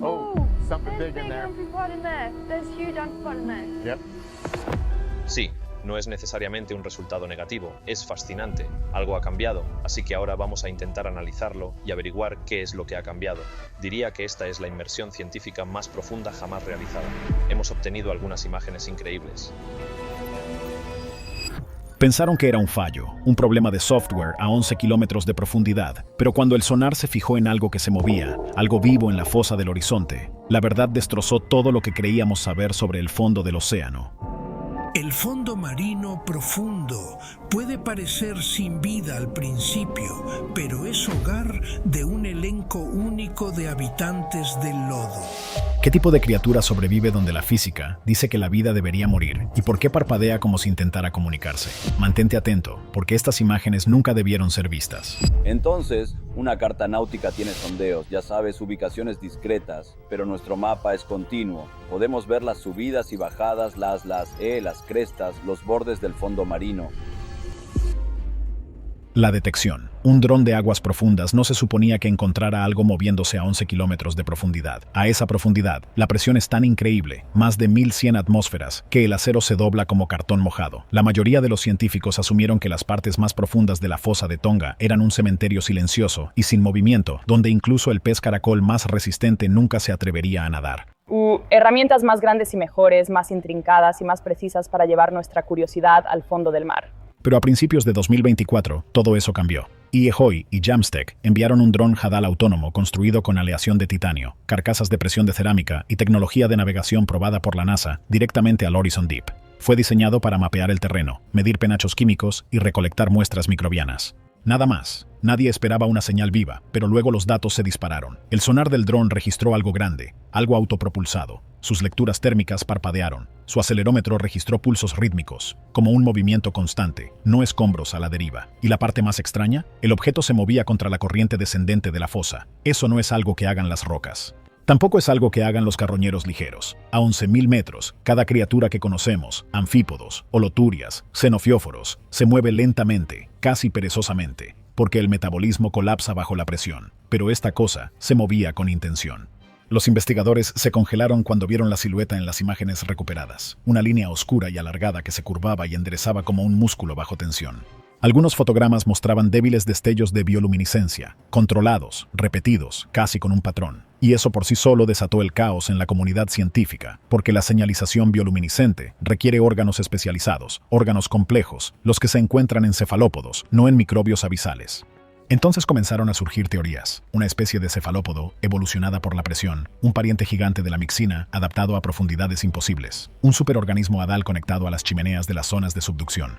Oh, something big in there. Amphipod in there. There's huge amphipod in there. Yep. Sí, no es necesariamente un resultado negativo, es fascinante. Algo ha cambiado, así que ahora vamos a intentar analizarlo y averiguar qué es lo que ha cambiado. Diría que esta es la inmersión científica más profunda jamás realizada. Hemos obtenido algunas imágenes increíbles. Pensaron que era un fallo, un problema de software a 11 kilómetros de profundidad, pero cuando el sonar se fijó en algo que se movía, algo vivo en la fosa del horizonte, la verdad destrozó todo lo que creíamos saber sobre el fondo del océano. El fondo marino profundo puede parecer sin vida al principio, pero es hogar de un elenco único de habitantes del lodo. ¿Qué tipo de criatura sobrevive donde la física dice que la vida debería morir? ¿Y por qué parpadea como si intentara comunicarse? Mantente atento, porque estas imágenes nunca debieron ser vistas. Entonces, una carta náutica tiene sondeos, ya sabes, ubicaciones discretas, pero nuestro mapa es continuo. Podemos ver las subidas y bajadas, las crestas, los bordes del fondo marino. La detección. Un dron de aguas profundas no se suponía que encontrara algo moviéndose a 11 kilómetros de profundidad. A esa profundidad, la presión es tan increíble, más de 1100 atmósferas, que el acero se dobla como cartón mojado. La mayoría de los científicos asumieron que las partes más profundas de la fosa de Tonga eran un cementerio silencioso y sin movimiento, donde incluso el pez caracol más resistente nunca se atrevería a nadar. Herramientas más grandes y mejores, más intrincadas y más precisas para llevar nuestra curiosidad al fondo del mar. Pero a principios de 2024, todo eso cambió. IEHOI y Jamstec enviaron un dron Hadal autónomo construido con aleación de titanio, carcasas de presión de cerámica y tecnología de navegación probada por la NASA directamente al Horizon Deep. Fue diseñado para mapear el terreno, medir penachos químicos y recolectar muestras microbianas. Nada más. Nadie esperaba una señal viva, pero luego los datos se dispararon. El sonar del dron registró algo grande, algo autopropulsado. Sus lecturas térmicas parpadearon. Su acelerómetro registró pulsos rítmicos, como un movimiento constante, no escombros a la deriva. ¿Y la parte más extraña? El objeto se movía contra la corriente descendente de la fosa. Eso no es algo que hagan las rocas. Tampoco es algo que hagan los carroñeros ligeros. A 11.000 metros, cada criatura que conocemos, anfípodos, holoturias, xenofióforos, se mueve lentamente, casi perezosamente, porque el metabolismo colapsa bajo la presión. Pero esta cosa se movía con intención. Los investigadores se congelaron cuando vieron la silueta en las imágenes recuperadas, una línea oscura y alargada que se curvaba y enderezaba como un músculo bajo tensión. Algunos fotogramas mostraban débiles destellos de bioluminiscencia, controlados, repetidos, casi con un patrón. Y eso por sí solo desató el caos en la comunidad científica, porque la señalización bioluminiscente requiere órganos especializados, órganos complejos, los que se encuentran en cefalópodos, no en microbios abisales. Entonces comenzaron a surgir teorías. Una especie de cefalópodo evolucionada por la presión, un pariente gigante de la mixina adaptado a profundidades imposibles, un superorganismo hadal conectado a las chimeneas de las zonas de subducción.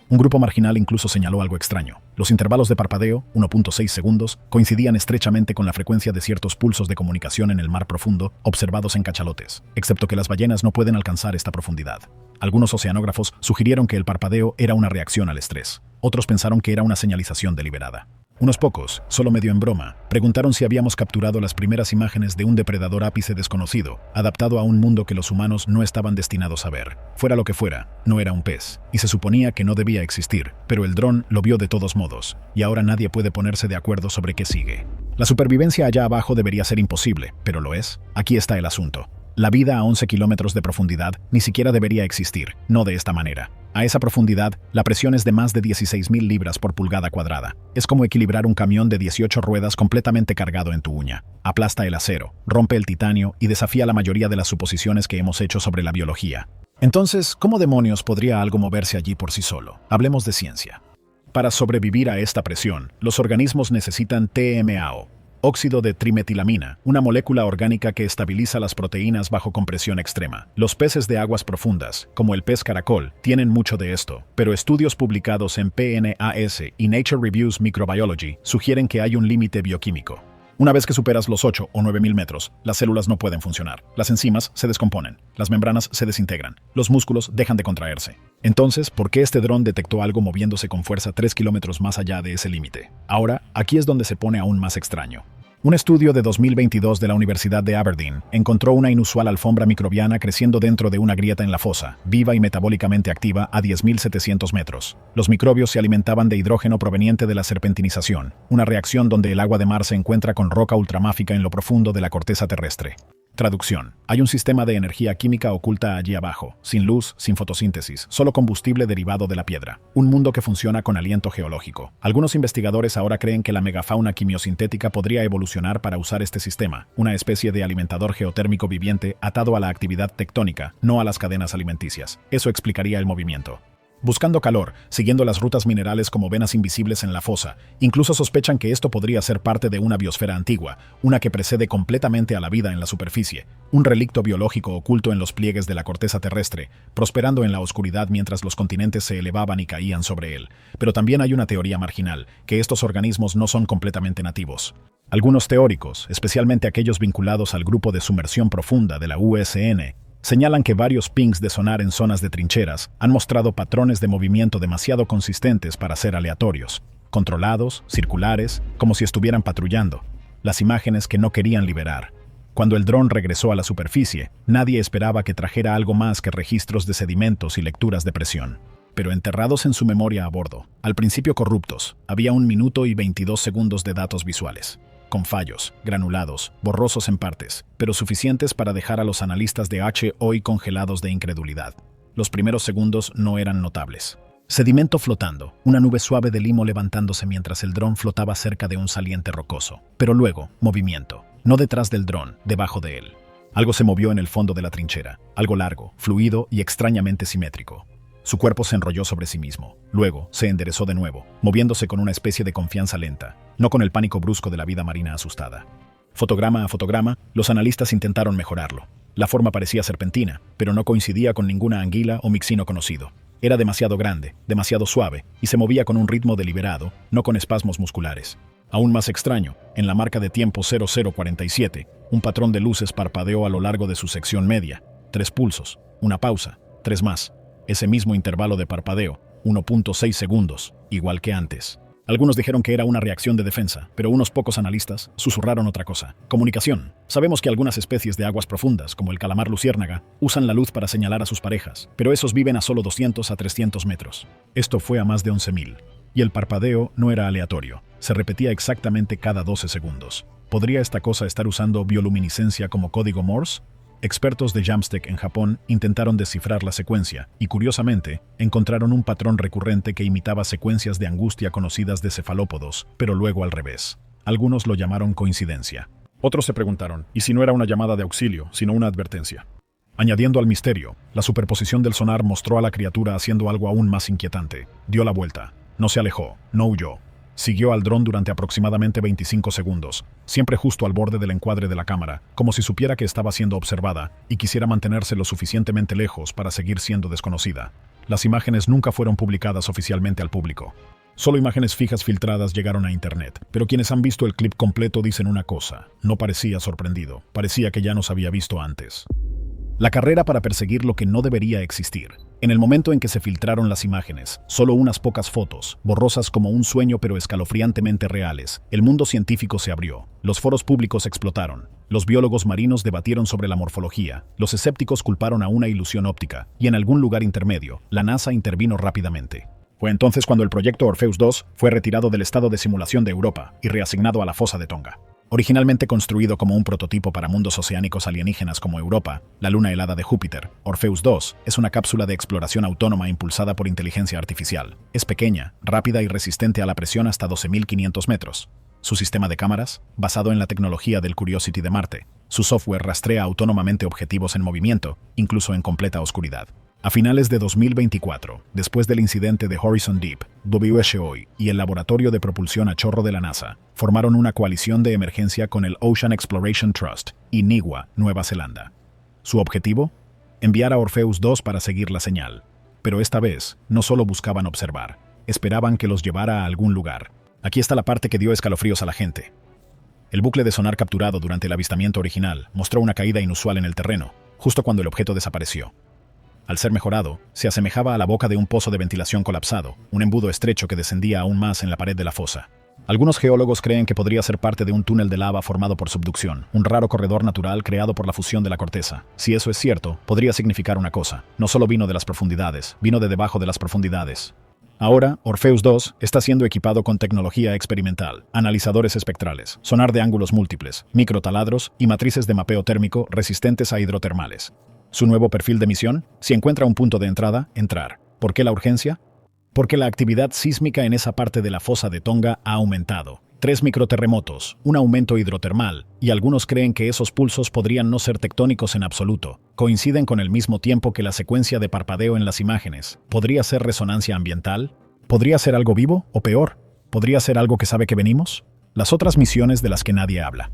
Un grupo marginal incluso señaló algo extraño. Los intervalos de parpadeo, 1.6 segundos, coincidían estrechamente con la frecuencia de ciertos pulsos de comunicación en el mar profundo observados en cachalotes, excepto que las ballenas no pueden alcanzar esta profundidad. Algunos oceanógrafos sugirieron que el parpadeo era una reacción al estrés. Otros pensaron que era una señalización deliberada. Unos pocos, solo medio en broma, preguntaron si habíamos capturado las primeras imágenes de un depredador ápice desconocido, adaptado a un mundo que los humanos no estaban destinados a ver. Fuera lo que fuera, no era un pez, y se suponía que no debía existir, pero el dron lo vio de todos modos, y ahora nadie puede ponerse de acuerdo sobre qué sigue. La supervivencia allá abajo debería ser imposible, pero lo es. Aquí está el asunto. La vida a 11 kilómetros de profundidad ni siquiera debería existir, no de esta manera. A esa profundidad, la presión es de más de 16.000 libras por pulgada cuadrada. Es como equilibrar un camión de 18 ruedas completamente cargado en tu uña. Aplasta el acero, rompe el titanio y desafía la mayoría de las suposiciones que hemos hecho sobre la biología. Entonces, ¿cómo demonios podría algo moverse allí por sí solo? Hablemos de ciencia. Para sobrevivir a esta presión, los organismos necesitan TMAO, óxido de trimetilamina, una molécula orgánica que estabiliza las proteínas bajo compresión extrema. Los peces de aguas profundas, como el pez caracol, tienen mucho de esto, pero estudios publicados en PNAS y Nature Reviews Microbiology sugieren que hay un límite bioquímico. Una vez que superas los 8 o 9.000 metros, las células no pueden funcionar. Las enzimas se descomponen, las membranas se desintegran, los músculos dejan de contraerse. Entonces, ¿por qué este dron detectó algo moviéndose con fuerza 3 kilómetros más allá de ese límite? Ahora, aquí es donde se pone aún más extraño. Un estudio de 2022 de la Universidad de Aberdeen encontró una inusual alfombra microbiana creciendo dentro de una grieta en la fosa, viva y metabólicamente activa a 10.700 metros. Los microbios se alimentaban de hidrógeno proveniente de la serpentinización, una reacción donde el agua de mar se encuentra con roca ultramáfica en lo profundo de la corteza terrestre. Traducción. Hay un sistema de energía química oculta allí abajo, sin luz, sin fotosíntesis, solo combustible derivado de la piedra. Un mundo que funciona con aliento geológico. Algunos investigadores ahora creen que la megafauna quimiosintética podría evolucionar para usar este sistema, una especie de alimentador geotérmico viviente atado a la actividad tectónica, no a las cadenas alimenticias. Eso explicaría el movimiento. Buscando calor, siguiendo las rutas minerales como venas invisibles en la fosa, incluso sospechan que esto podría ser parte de una biosfera antigua, una que precede completamente a la vida en la superficie, un relicto biológico oculto en los pliegues de la corteza terrestre, prosperando en la oscuridad mientras los continentes se elevaban y caían sobre él. Pero también hay una teoría marginal, que estos organismos no son completamente nativos. Algunos teóricos, especialmente aquellos vinculados al grupo de sumersión profunda de la USN, señalan que varios pings de sonar en zonas de trincheras han mostrado patrones de movimiento demasiado consistentes para ser aleatorios, controlados, circulares, como si estuvieran patrullando, las imágenes que no querían liberar. Cuando el dron regresó a la superficie, nadie esperaba que trajera algo más que registros de sedimentos y lecturas de presión. Pero enterrados en su memoria a bordo, al principio corruptos, había 1 minuto y 22 segundos de datos visuales, con fallos, granulados, borrosos en partes, pero suficientes para dejar a los analistas de H hoy congelados de incredulidad. Los primeros segundos no eran notables. Sedimento flotando, una nube suave de limo levantándose mientras el dron flotaba cerca de un saliente rocoso. Pero luego, movimiento, no detrás del dron, debajo de él. Algo se movió en el fondo de la trinchera, algo largo, fluido y extrañamente simétrico. Su cuerpo se enrolló sobre sí mismo. Luego, se enderezó de nuevo, moviéndose con una especie de confianza lenta, no con el pánico brusco de la vida marina asustada. Fotograma a fotograma, los analistas intentaron mejorarlo. La forma parecía serpentina, pero no coincidía con ninguna anguila o mixino conocido. Era demasiado grande, demasiado suave, y se movía con un ritmo deliberado, no con espasmos musculares. Aún más extraño, en la marca de tiempo 0047, un patrón de luces parpadeó a lo largo de su sección media. 3 pulsos, una pausa, 3 más. Ese mismo intervalo de parpadeo, 1.6 segundos, igual que antes. Algunos dijeron que era una reacción de defensa, pero unos pocos analistas susurraron otra cosa. Comunicación. Sabemos que algunas especies de aguas profundas, como el calamar luciérnaga, usan la luz para señalar a sus parejas, pero esos viven a solo 200 a 300 metros. Esto fue a más de 11.000. Y el parpadeo no era aleatorio. Se repetía exactamente cada 12 segundos. ¿Podría esta cosa estar usando bioluminiscencia como código Morse? Expertos de Jamstec en Japón intentaron descifrar la secuencia y, curiosamente, encontraron un patrón recurrente que imitaba secuencias de angustia conocidas de cefalópodos, pero luego al revés. Algunos lo llamaron coincidencia. Otros se preguntaron, ¿y si no era una llamada de auxilio, sino una advertencia? Añadiendo al misterio, la superposición del sonar mostró a la criatura haciendo algo aún más inquietante. Dio la vuelta. No se alejó, no huyó. Siguió al dron durante aproximadamente 25 segundos, siempre justo al borde del encuadre de la cámara, como si supiera que estaba siendo observada y quisiera mantenerse lo suficientemente lejos para seguir siendo desconocida. Las imágenes nunca fueron publicadas oficialmente al público. Solo imágenes fijas filtradas llegaron a internet, pero quienes han visto el clip completo dicen una cosa: no parecía sorprendido, parecía que ya nos había visto antes. La carrera para perseguir lo que no debería existir. En el momento en que se filtraron las imágenes, solo unas pocas fotos, borrosas como un sueño pero escalofriantemente reales, el mundo científico se abrió. Los foros públicos explotaron. Los biólogos marinos debatieron sobre la morfología. Los escépticos culparon a una ilusión óptica. Y en algún lugar intermedio, la NASA intervino rápidamente. Fue entonces cuando el proyecto Orpheus II fue retirado del estado de simulación de Europa y reasignado a la fosa de Tonga. Originalmente construido como un prototipo para mundos oceánicos alienígenas como Europa, la luna helada de Júpiter, Orpheus II es una cápsula de exploración autónoma impulsada por inteligencia artificial. Es pequeña, rápida y resistente a la presión hasta 12.500 metros. Su sistema de cámaras, basado en la tecnología del Curiosity de Marte. Su software rastrea autónomamente objetivos en movimiento, incluso en completa oscuridad. A finales de 2024, después del incidente de Horizon Deep, WSOI y el Laboratorio de Propulsión a Chorro de la NASA formaron una coalición de emergencia con el Ocean Exploration Trust y NIWA, Nueva Zelanda. Su objetivo: enviar a Orpheus II para seguir la señal. Pero esta vez, no solo buscaban observar, esperaban que los llevara a algún lugar. Aquí está la parte que dio escalofríos a la gente. El bucle de sonar capturado durante el avistamiento original mostró una caída inusual en el terreno, justo cuando el objeto desapareció. Al ser mejorado, se asemejaba a la boca de un pozo de ventilación colapsado, un embudo estrecho que descendía aún más en la pared de la fosa. Algunos geólogos creen que podría ser parte de un túnel de lava formado por subducción, un raro corredor natural creado por la fusión de la corteza. Si eso es cierto, podría significar una cosa: no solo vino de las profundidades, vino de debajo de las profundidades. Ahora, Orpheus 2 está siendo equipado con tecnología experimental, analizadores espectrales, sonar de ángulos múltiples, microtaladros y matrices de mapeo térmico resistentes a hidrotermales. Su nuevo perfil de misión: si encuentra un punto de entrada, entrar. ¿Por qué la urgencia? Porque la actividad sísmica en esa parte de la fosa de Tonga ha aumentado. 3 microterremotos, un aumento hidrotermal, y algunos creen que esos pulsos podrían no ser tectónicos en absoluto. Coinciden con el mismo tiempo que la secuencia de parpadeo en las imágenes. ¿Podría ser resonancia ambiental? ¿Podría ser algo vivo? ¿O peor? ¿Podría ser algo que sabe que venimos? Las otras misiones de las que nadie habla.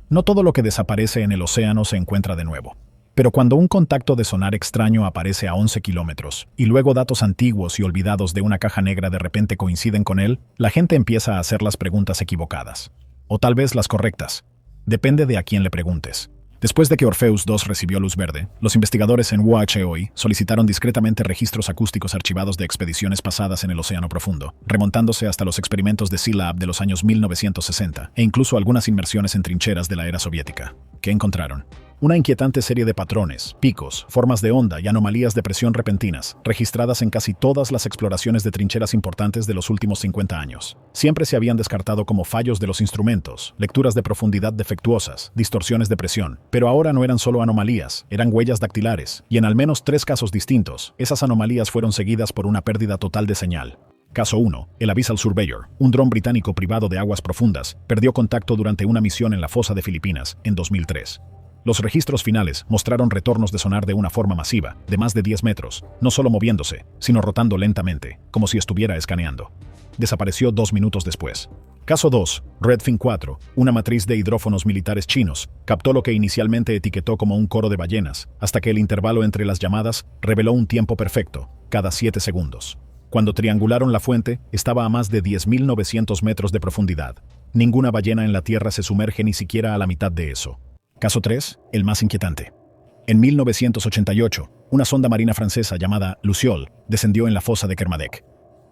No todo lo que desaparece en el océano se encuentra de nuevo. Pero cuando un contacto de sonar extraño aparece a 11 kilómetros, y luego datos antiguos y olvidados de una caja negra de repente coinciden con él, la gente empieza a hacer las preguntas equivocadas. O tal vez las correctas. Depende de a quién le preguntes. Después de que Orpheus 2 recibió luz verde, los investigadores en WHOI solicitaron discretamente registros acústicos archivados de expediciones pasadas en el océano profundo, remontándose hasta los experimentos de Sealab de los años 1960, e incluso algunas inmersiones en trincheras de la era soviética. ¿Qué encontraron? Una inquietante serie de patrones, picos, formas de onda y anomalías de presión repentinas, registradas en casi todas las exploraciones de trincheras importantes de los últimos 50 años. Siempre se habían descartado como fallos de los instrumentos, lecturas de profundidad defectuosas, distorsiones de presión, pero ahora no eran solo anomalías, eran huellas dactilares, y en al menos 3 casos distintos, esas anomalías fueron seguidas por una pérdida total de señal. Caso 1. El Abyssal Surveyor, un dron británico privado de aguas profundas, perdió contacto durante una misión en la fosa de Filipinas, en 2003. Los registros finales mostraron retornos de sonar de una forma masiva, de más de 10 metros, no solo moviéndose, sino rotando lentamente, como si estuviera escaneando. Desapareció 2 minutos después. Caso 2. Redfin 4, una matriz de hidrófonos militares chinos, captó lo que inicialmente etiquetó como un coro de ballenas, hasta que el intervalo entre las llamadas reveló un tiempo perfecto, cada 7 segundos. Cuando triangularon la fuente, estaba a más de 10.900 metros de profundidad. Ninguna ballena en la Tierra se sumerge ni siquiera a la mitad de eso. Caso 3, el más inquietante. En 1988, una sonda marina francesa llamada Luciole descendió en la fosa de Kermadec.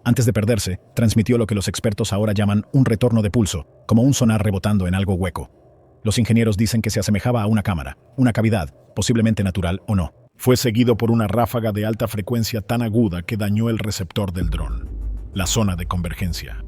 Antes de perderse, transmitió lo que los expertos ahora llaman un retorno de pulso, como un sonar rebotando en algo hueco. Los ingenieros dicen que se asemejaba a una cámara, una cavidad, posiblemente natural o no. Fue seguido por una ráfaga de alta frecuencia tan aguda que dañó el receptor del dron, la zona de convergencia.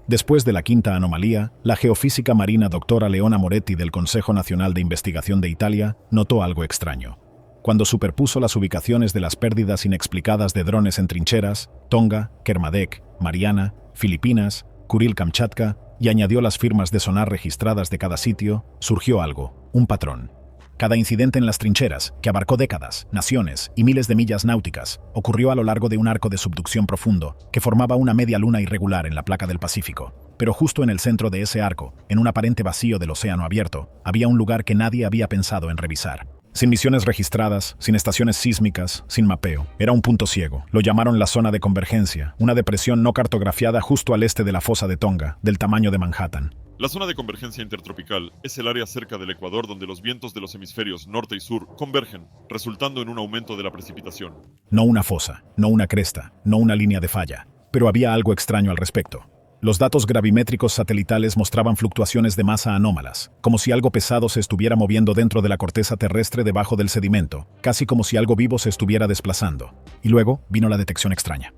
Después de la quinta anomalía, la geofísica marina doctora Leona Moretti del Consejo Nacional de Investigación de Italia notó algo extraño. Cuando superpuso las ubicaciones de las pérdidas inexplicadas de drones en trincheras, Tonga, Kermadec, Mariana, Filipinas, Kuril-Kamchatka, y añadió las firmas de sonar registradas de cada sitio, surgió algo, un patrón. Cada incidente en las trincheras, que abarcó décadas, naciones y miles de millas náuticas, ocurrió a lo largo de un arco de subducción profundo que formaba una media luna irregular en la placa del Pacífico. Pero justo en el centro de ese arco, en un aparente vacío del océano abierto, había un lugar que nadie había pensado en revisar. Sin misiones registradas, sin estaciones sísmicas, sin mapeo. Era un punto ciego. Lo llamaron la zona de convergencia, una depresión no cartografiada justo al este de la fosa de Tonga, del tamaño de Manhattan. La zona de convergencia intertropical es el área cerca del Ecuador donde los vientos de los hemisferios norte y sur convergen, resultando en un aumento de la precipitación. No una fosa, no una cresta, no una línea de falla, pero había algo extraño al respecto. Los datos gravimétricos satelitales mostraban fluctuaciones de masa anómalas, como si algo pesado se estuviera moviendo dentro de la corteza terrestre debajo del sedimento, casi como si algo vivo se estuviera desplazando. Y luego vino la detección extraña.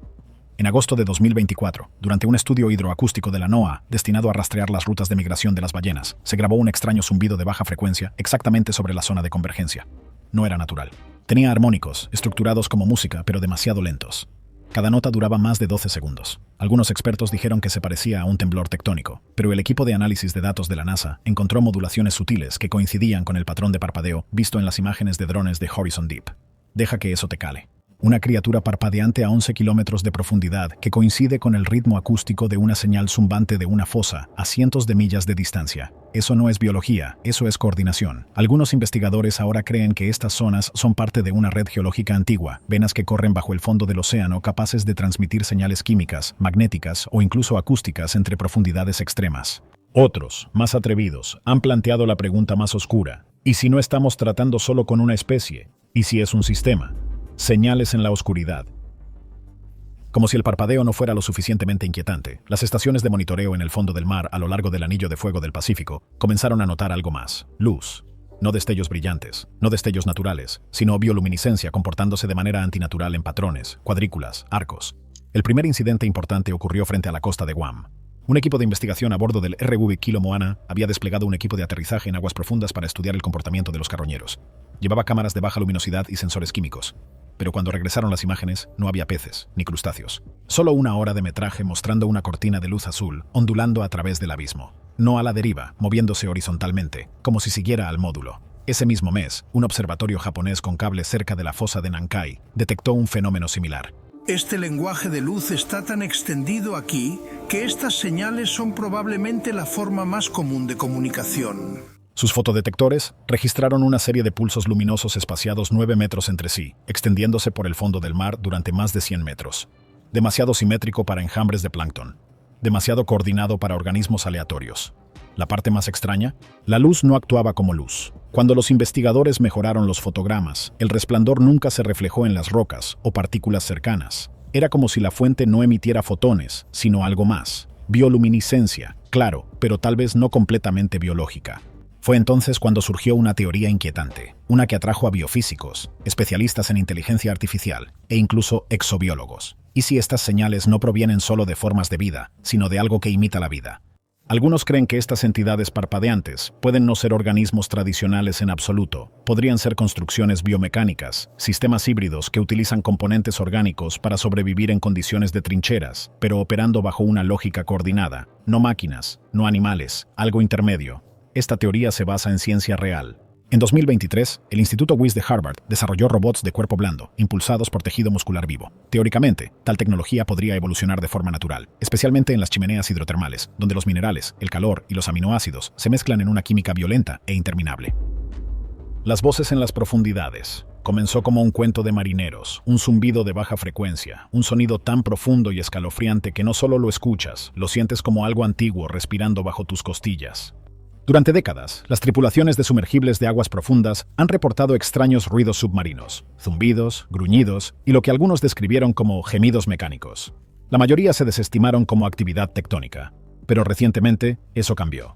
En agosto de 2024, durante un estudio hidroacústico de la NOAA destinado a rastrear las rutas de migración de las ballenas, se grabó un extraño zumbido de baja frecuencia exactamente sobre la zona de convergencia. No era natural. Tenía armónicos, estructurados como música, pero demasiado lentos. Cada nota duraba más de 12 segundos. Algunos expertos dijeron que se parecía a un temblor tectónico, pero el equipo de análisis de datos de la NASA encontró modulaciones sutiles que coincidían con el patrón de parpadeo visto en las imágenes de drones de Horizon Deep. Deja que eso te cale. Una criatura parpadeante a 11 kilómetros de profundidad que coincide con el ritmo acústico de una señal zumbante de una fosa a cientos de millas de distancia. Eso no es biología, eso es coordinación. Algunos investigadores ahora creen que estas zonas son parte de una red geológica antigua, venas que corren bajo el fondo del océano capaces de transmitir señales químicas, magnéticas o incluso acústicas entre profundidades extremas. Otros, más atrevidos, han planteado la pregunta más oscura. ¿Y si no estamos tratando solo con una especie? ¿Y si es un sistema? Señales en la oscuridad. Como si el parpadeo no fuera lo suficientemente inquietante, las estaciones de monitoreo en el fondo del mar a lo largo del anillo de fuego del Pacífico comenzaron a notar algo más: luz. No destellos brillantes, no destellos naturales, sino bioluminiscencia comportándose de manera antinatural en patrones, cuadrículas, arcos. El primer incidente importante ocurrió frente a la costa de Guam. Un equipo de investigación a bordo del RV Kilo Moana había desplegado un equipo de aterrizaje en aguas profundas para estudiar el comportamiento de los carroñeros. Llevaba cámaras de baja luminosidad y sensores químicos. Pero cuando regresaron las imágenes, no había peces ni crustáceos. Solo una hora de metraje mostrando una cortina de luz azul ondulando a través del abismo. No a la deriva, moviéndose horizontalmente, como si siguiera al módulo. Ese mismo mes, un observatorio japonés con cables cerca de la fosa de Nankai detectó un fenómeno similar. Este lenguaje de luz está tan extendido aquí que estas señales son probablemente la forma más común de comunicación. Sus fotodetectores registraron una serie de pulsos luminosos espaciados 9 metros entre sí, extendiéndose por el fondo del mar durante más de 100 metros. Demasiado simétrico para enjambres de plancton. Demasiado coordinado para organismos aleatorios. La parte más extraña, la luz no actuaba como luz. Cuando los investigadores mejoraron los fotogramas, el resplandor nunca se reflejó en las rocas o partículas cercanas. Era como si la fuente no emitiera fotones, sino algo más. Bioluminiscencia, claro, pero tal vez no completamente biológica. Fue entonces cuando surgió una teoría inquietante, una que atrajo a biofísicos, especialistas en inteligencia artificial e incluso exobiólogos. ¿Y si estas señales no provienen solo de formas de vida, sino de algo que imita la vida? Algunos creen que estas entidades parpadeantes pueden no ser organismos tradicionales en absoluto, podrían ser construcciones biomecánicas, sistemas híbridos que utilizan componentes orgánicos para sobrevivir en condiciones de trincheras, pero operando bajo una lógica coordinada, no máquinas, no animales, algo intermedio. Esta teoría se basa en ciencia real. En 2023, el Instituto Wyss de Harvard desarrolló robots de cuerpo blando, impulsados por tejido muscular vivo. Teóricamente, tal tecnología podría evolucionar de forma natural, especialmente en las chimeneas hidrotermales, donde los minerales, el calor y los aminoácidos se mezclan en una química violenta e interminable. Las voces en las profundidades. Comenzó como un cuento de marineros, un zumbido de baja frecuencia, un sonido tan profundo y escalofriante que no solo lo escuchas, lo sientes como algo antiguo respirando bajo tus costillas. Durante décadas, las tripulaciones de sumergibles de aguas profundas han reportado extraños ruidos submarinos, zumbidos, gruñidos y lo que algunos describieron como gemidos mecánicos. La mayoría se desestimaron como actividad tectónica, pero recientemente eso cambió.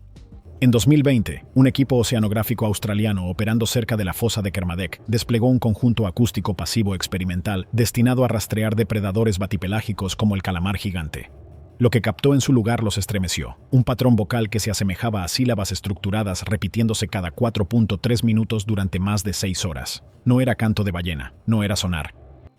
En 2020, un equipo oceanográfico australiano operando cerca de la fosa de Kermadec desplegó un conjunto acústico pasivo experimental destinado a rastrear depredadores batipelágicos como el calamar gigante. Lo que captó en su lugar los estremeció, un patrón vocal que se asemejaba a sílabas estructuradas repitiéndose cada 4.3 minutos durante más de 6 horas. No era canto de ballena, no era sonar.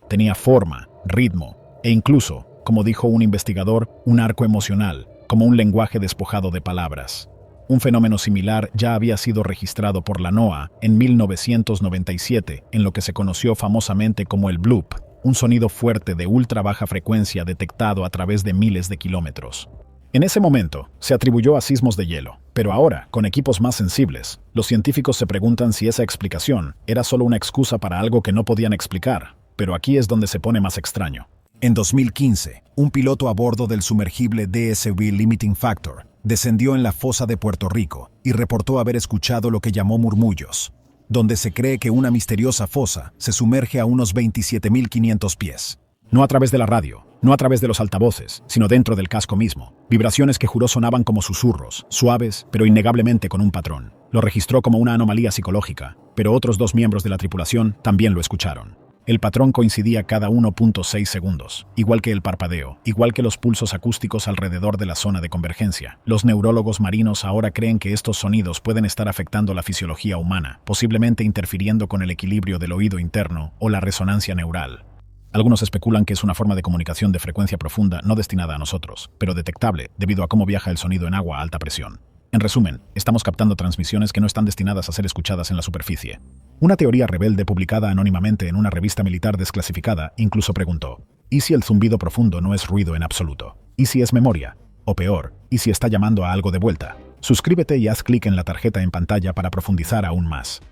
Tenía forma, ritmo e incluso, como dijo un investigador, un arco emocional, como un lenguaje despojado de palabras. Un fenómeno similar ya había sido registrado por la NOAA en 1997 en lo que se conoció famosamente como el bloop, un sonido fuerte de ultra baja frecuencia detectado a través de miles de kilómetros. En ese momento, se atribuyó a sismos de hielo, pero ahora, con equipos más sensibles, los científicos se preguntan si esa explicación era solo una excusa para algo que no podían explicar, pero aquí es donde se pone más extraño. En 2015, un piloto a bordo del sumergible DSV Limiting Factor descendió en la fosa de Puerto Rico y reportó haber escuchado lo que llamó murmullos, donde se cree que una misteriosa fosa se sumerge a unos 27.500 pies. No a través de la radio, no a través de los altavoces, sino dentro del casco mismo. Vibraciones que juró sonaban como susurros, suaves, pero innegablemente con un patrón. Lo registró como una anomalía psicológica, pero otros 2 miembros de la tripulación también lo escucharon. El patrón coincidía cada 1.6 segundos, igual que el parpadeo, igual que los pulsos acústicos alrededor de la zona de convergencia. Los neurólogos marinos ahora creen que estos sonidos pueden estar afectando la fisiología humana, posiblemente interfiriendo con el equilibrio del oído interno o la resonancia neural. Algunos especulan que es una forma de comunicación de frecuencia profunda no destinada a nosotros, pero detectable debido a cómo viaja el sonido en agua a alta presión. En resumen, estamos captando transmisiones que no están destinadas a ser escuchadas en la superficie. Una teoría rebelde publicada anónimamente en una revista militar desclasificada incluso preguntó: ¿y si el zumbido profundo no es ruido en absoluto? ¿Y si es memoria? O peor, ¿y si está llamando a algo de vuelta? Suscríbete y haz clic en la tarjeta en pantalla para profundizar aún más.